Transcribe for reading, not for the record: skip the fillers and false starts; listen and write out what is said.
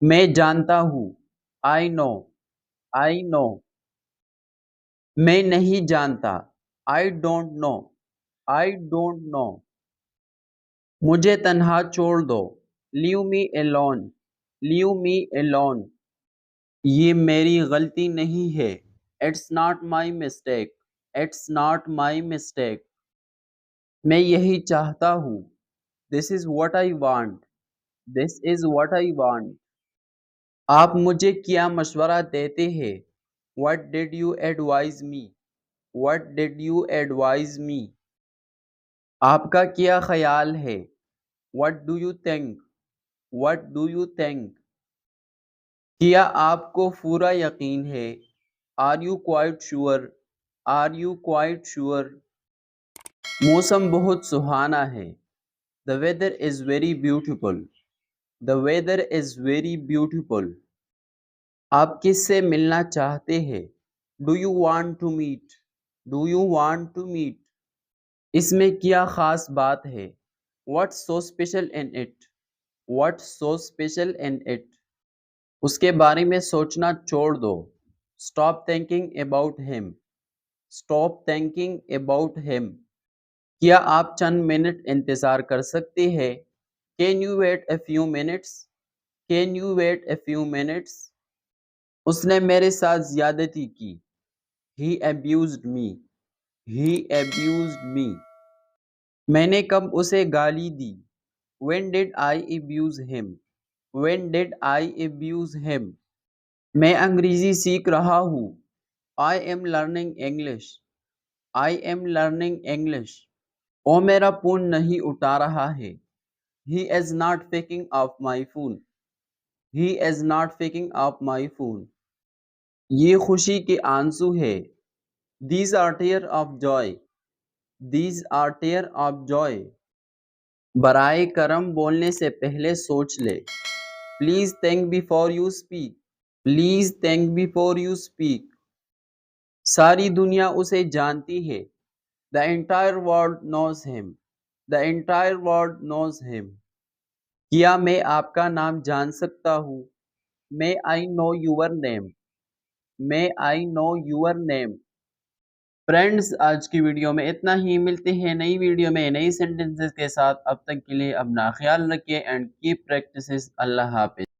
میں جانتا ہوں، آئی نو، آئی نو۔ میں نہیں جانتا، I don't know, I don't know. مجھے تنہا چھوڑ دو، لیو می alone، لیو می alone۔ یہ میری غلطی نہیں ہے، it's not my mistake, it's not my mistake. میں یہی چاہتا ہوں، this is what I want, this is what I want. آپ مجھے کیا مشورہ دیتے ہیں، what did you advise me, what did you advise me. آپ کا کیا خیال ہے، what do you think, what do you think. کیا آپ کو پورا یقین ہے، are you quite sure, are you quite sure. موسم بہت سہانا ہے، the weather is very beautiful، the weather is very beautiful۔ آپ کس سے ملنا چاہتے ہیں، do you want to meet، do you want to meet۔ اس میں کیا خاص بات ہے، what's so special in it، what's so special in it۔ اس کے بارے میں سوچنا چھوڑ دو، stop thinking about him، stop thinking about him۔ کیا آپ چند منٹ انتظار کر سکتے ہیں، can you wait a few minutes، can you wait a few minutes۔ اس نے میرے ساتھ زیادتی کی، he abused me، he abused me۔ میں نے کب اسے گالی دی، when did I abuse him، when did I abuse him۔ میں انگریزی سیکھ رہا ہوں، I am learning English، I am learning English۔ وہ میرا فون نہیں اٹھا رہا ہے، he is not picking up my phone، he is not picking up my phone۔ یہ خوشی کے آنسو ہے، these are tears of joy، these are tears of joy۔ برائے کرم بولنے سے پہلے سوچ لے، please think before you speak، please think before you speak۔ ساری دنیا اسے جانتی ہے، the entire world knows him، the entire world knows him۔ کیا میں آپ کا نام جان سکتا ہوں، may I know your name، may I know your name۔ Friends آج کی ویڈیو میں اتنا ہی، ملتے ہیں نئی ویڈیو میں نئی سینٹنسز کے ساتھ۔ اب تک کے لیے اپنا خیال رکھیے اینڈ کیپ پریکٹسز۔ اللہ حافظ۔